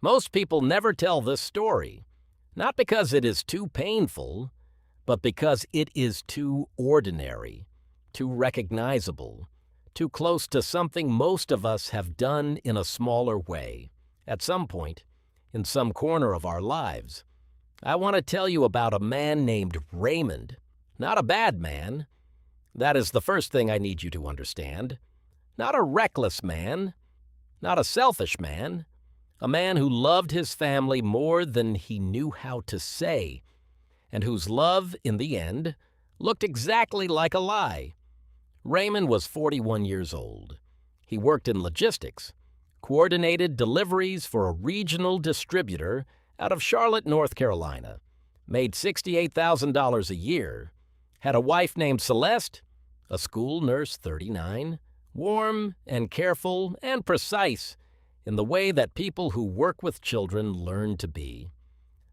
Most people never tell this story, not because it is too painful, but because it is too ordinary, too recognizable, too close to something most of us have done in a smaller way, at some point, in some corner of our lives. I want to tell you about a man named Raymond. Not a bad man. That is the first thing I need you to understand. Not a reckless man. Not a selfish man. A man who loved his family more than he knew how to say, and whose love, in the end, looked exactly like a lie. Raymond was 41 years old. He worked in logistics, coordinated deliveries for a regional distributor out of Charlotte, North Carolina, made $68,000 a year, had a wife named Celeste, a school nurse, 39, warm and careful and precise in the way that people who work with children learn to be.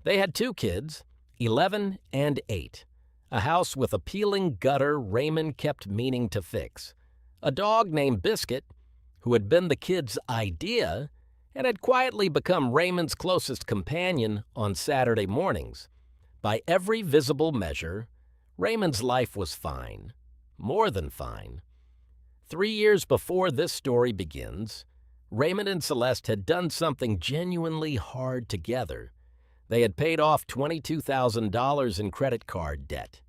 They had 2 kids, 11 and 8, a house with a peeling gutter Raymond kept meaning to fix, a dog named Biscuit, who had been the kids' idea and had quietly become Raymond's closest companion on Saturday mornings. By every visible measure, Raymond's life was fine, more than fine. 3 years before this story begins, Raymond and Celeste had done something genuinely hard together. They had paid off $22,000 in credit card debt.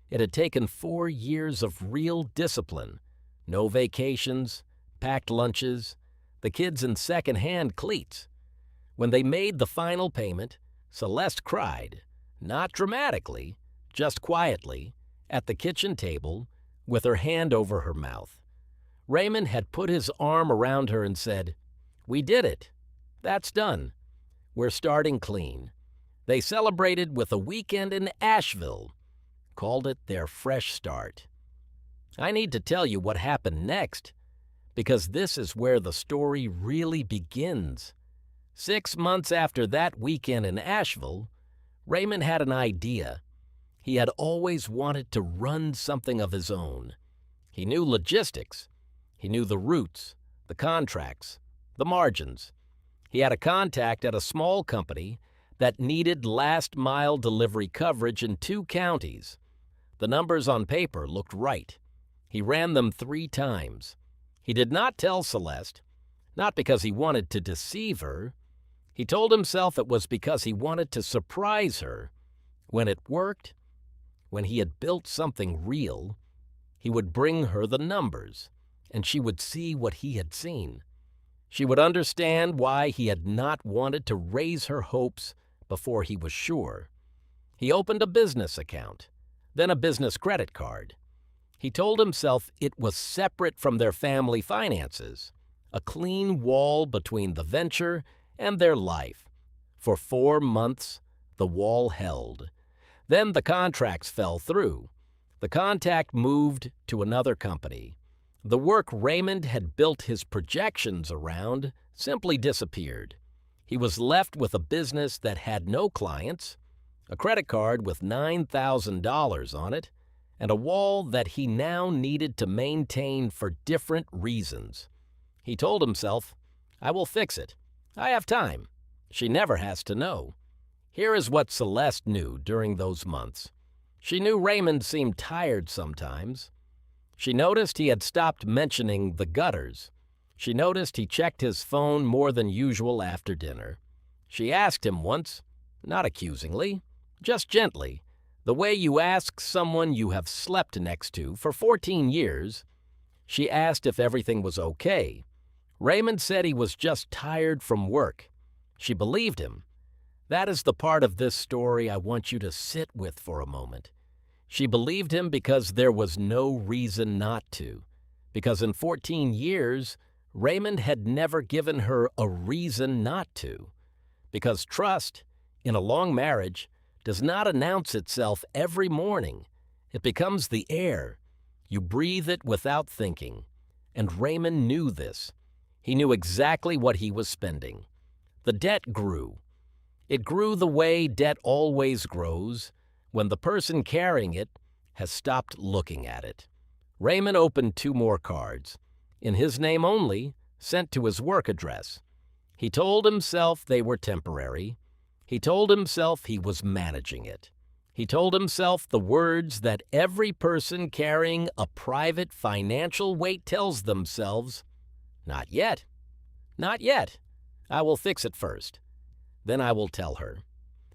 It had taken 4 years of real discipline, no vacations, packed lunches, the kids in second-hand cleats. When they made the final payment, Celeste cried, not dramatically, just quietly, at the kitchen table with her hand over her mouth. Raymond had put his arm around her and said, "We did it. That's done. We're starting clean." They celebrated with a weekend in Asheville, called it their fresh start. I need to tell you what happened next, because this is where the story really begins. 6 months after that weekend in Asheville, Raymond had an idea. He had always wanted to run something of his own. He knew logistics. He knew the routes, the contracts, the margins. He had a contact at a small company that needed last-mile delivery coverage in 2 counties. The numbers on paper looked right. He ran them 3 times. He did not tell Celeste, not because he wanted to deceive her. He told himself it was because he wanted to surprise her. When it worked, when he had built something real, he would bring her the numbers, and she would see what he had seen. She would understand why he had not wanted to raise her hopes before he was sure. He opened a business account, then a business credit card. He told himself it was separate from their family finances, a clean wall between the venture and their life. For 4 months, the wall held. Then the contracts fell through. The contact moved to another company. The work Raymond had built his projections around simply disappeared. He was left with a business that had no clients, a credit card with $9,000 on it, and a wall that he now needed to maintain for different reasons. He told himself, "I will fix it. I have time. She never has to know." Here is what Celeste knew during those months. She knew Raymond seemed tired sometimes. She noticed he had stopped mentioning the gutters. She noticed he checked his phone more than usual after dinner. She asked him once, not accusingly, just gently, the way you ask someone you have slept next to for 14 years. She asked if everything was okay. Raymond said he was just tired from work. She believed him. That is the part of this story I want you to sit with for a moment. She believed him because there was no reason not to. Because in 14 years, Raymond had never given her a reason not to. Because trust, in a long marriage, does not announce itself every morning. It becomes the air. You breathe it without thinking. And Raymond knew this. He knew exactly what he was spending. The debt grew. It grew the way debt always grows, when the person carrying it has stopped looking at it. Raymond opened 2 more cards, in his name only, sent to his work address. He told himself they were temporary. He told himself he was managing it. He told himself the words that every person carrying a private financial weight tells themselves, "Not yet. Not yet. I will fix it first. Then I will tell her."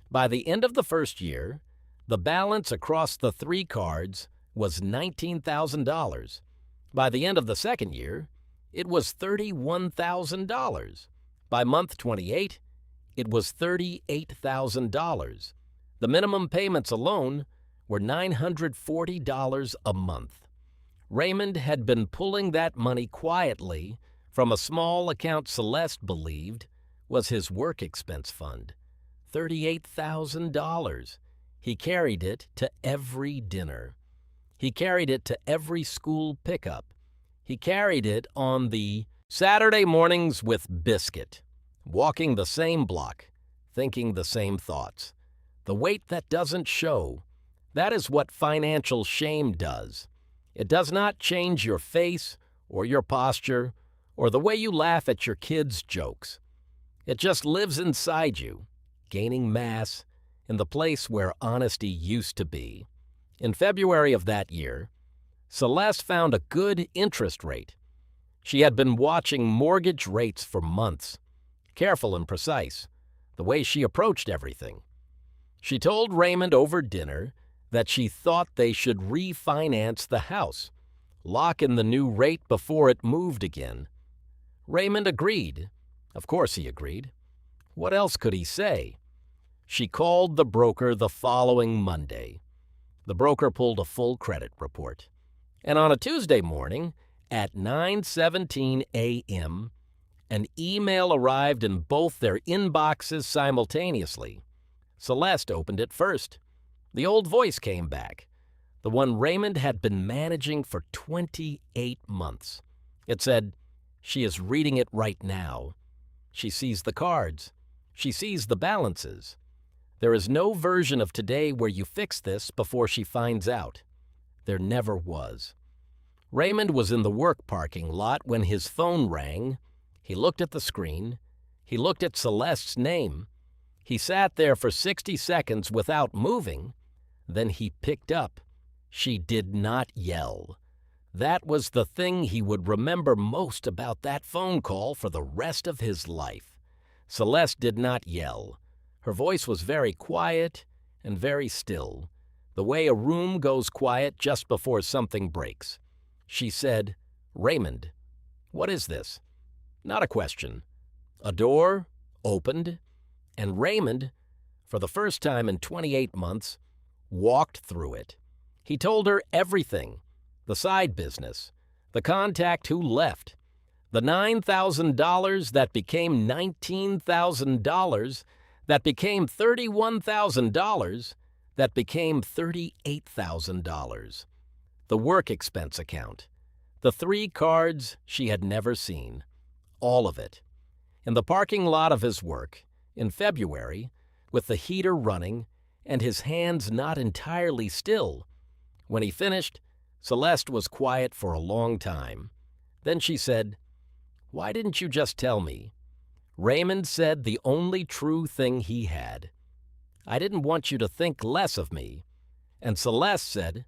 By the end of the first year, the balance across the 3 cards was $19,000. By the end of the second year, it was $31,000. By month 28, it was $38,000. The minimum payments alone were $940 a month. Raymond had been pulling that money quietly from a small account Celeste believed was his work expense fund. $38,000. He carried it to every dinner. He carried it to every school pickup. He carried it on the Saturday mornings with Biscuit, walking the same block, thinking the same thoughts. The weight that doesn't show, that is what financial shame does. It does not change your face or your posture or the way you laugh at your kids' jokes. It just lives inside you, gaining mass in the place where honesty used to be. In February of that year, Celeste found a good interest rate. She had been watching mortgage rates for months, careful and precise, the way she approached everything. She told Raymond over dinner that she thought they should refinance the house, lock in the new rate before it moved again. Raymond agreed. Of course he agreed. What else could he say? She called the broker the following Monday. The broker pulled a full credit report. And on a Tuesday morning at 9:17 a.m., an email arrived in both their inboxes simultaneously. Celeste opened it first. The old voice came back, the one Raymond had been managing for 28 months. It said, "She is reading it right now. She sees the cards. She sees the balances. There is no version of today where you fix this before she finds out." There never was. Raymond was in the work parking lot when his phone rang. He looked at the screen. He looked at Celeste's name. He sat there for 60 seconds without moving. Then he picked up. She did not yell. That was the thing he would remember most about that phone call for the rest of his life. Celeste did not yell. Her voice was very quiet and very still, the way a room goes quiet just before something breaks. She said, "Raymond, what is this?" Not a question. A door opened, and Raymond, for the first time in 28 months, walked through it. He told her everything: the side business, the contact who left, the $9,000 that became $19,000, that became $31,000, that became $38,000. The work expense account, the 3 cards she had never seen, all of it. In the parking lot of his work, in February, with the heater running and his hands not entirely still. When he finished, Celeste was quiet for a long time. Then she said, "Why didn't you just tell me?" Raymond said the only true thing he had. "I didn't want you to think less of me." And Celeste said,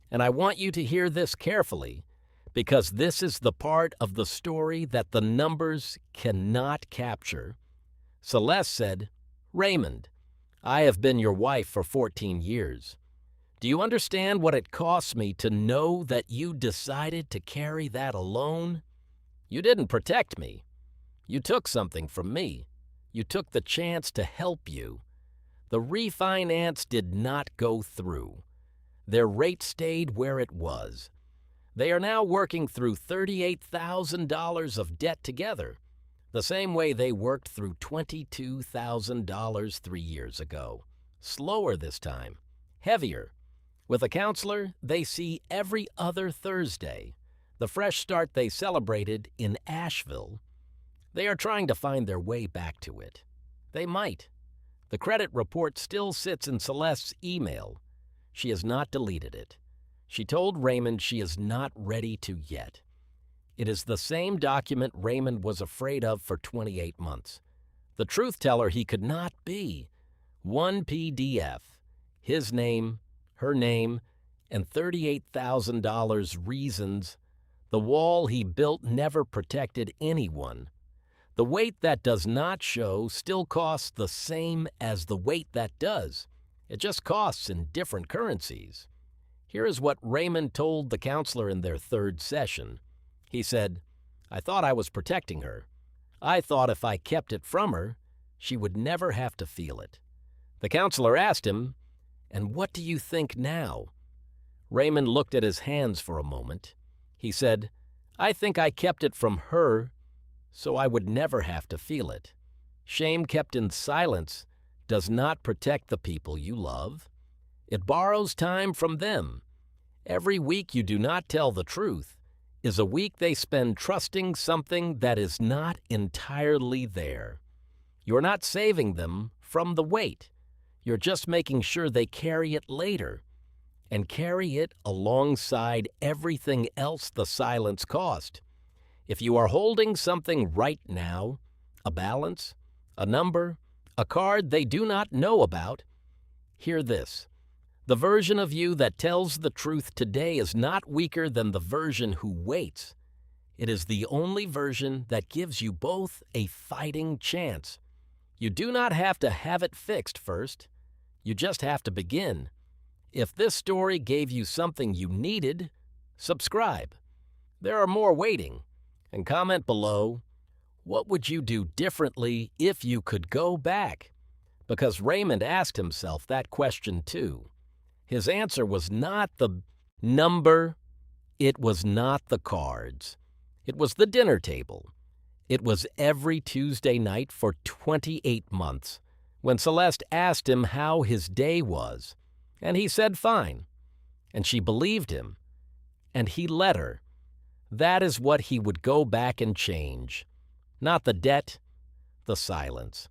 "And I want you to hear this carefully, because this is the part of the story that the numbers cannot capture." Celeste said, "Raymond, I have been your wife for 14 years. Do you understand what it costs me to know that you decided to carry that alone? You didn't protect me. You took something from me. You took the chance to help you. The refinance did not go through. Their rate stayed where it was. They are now working through $38,000 of debt together, the same way they worked through $22,000 3 years ago. Slower this time, heavier. With a counselor, they see every other Thursday, the fresh start they celebrated in Asheville. They are trying to find their way back to it. They might. The credit report still sits in Celeste's email. She has not deleted it. She told Raymond she is not ready to yet. It is the same document Raymond was afraid of for 28 months. The truth teller he could not be. One PDF, his name, her name, and $38,000 reasons. The wall he built never protected anyone. The weight that does not show still costs the same as the weight that does. It just costs in different currencies. Here is what Raymond told the counselor in their third session. He said, "I thought I was protecting her. I thought if I kept it from her, she would never have to feel it." The counselor asked him, "And what do you think now?" Raymond looked at his hands for a moment. He said, "I think I kept it from her so I would never have to feel it." Shame kept in silence does not protect the people you love. It borrows time from them. Every week you do not tell the truth is a week they spend trusting something that is not entirely there. You're not saving them from the weight. You're just making sure they carry it later, and carry it alongside everything else the silence cost. If you are holding something right now, a balance, a number, a card they do not know about, hear this. The version of you that tells the truth today is not weaker than the version who waits. It is the only version that gives you both a fighting chance. You do not have to have it fixed first. You just have to begin. If this story gave you something you needed, subscribe. There are more waiting. And comment below, what would you do differently if you could go back? Because Raymond asked himself that question too. His answer was not the number. It was not the cards. It was the dinner table. It was every Tuesday night for 28 months when Celeste asked him how his day was. And he said fine. And she believed him. And he let her. That is what he would go back and change. Not the debt, the silence.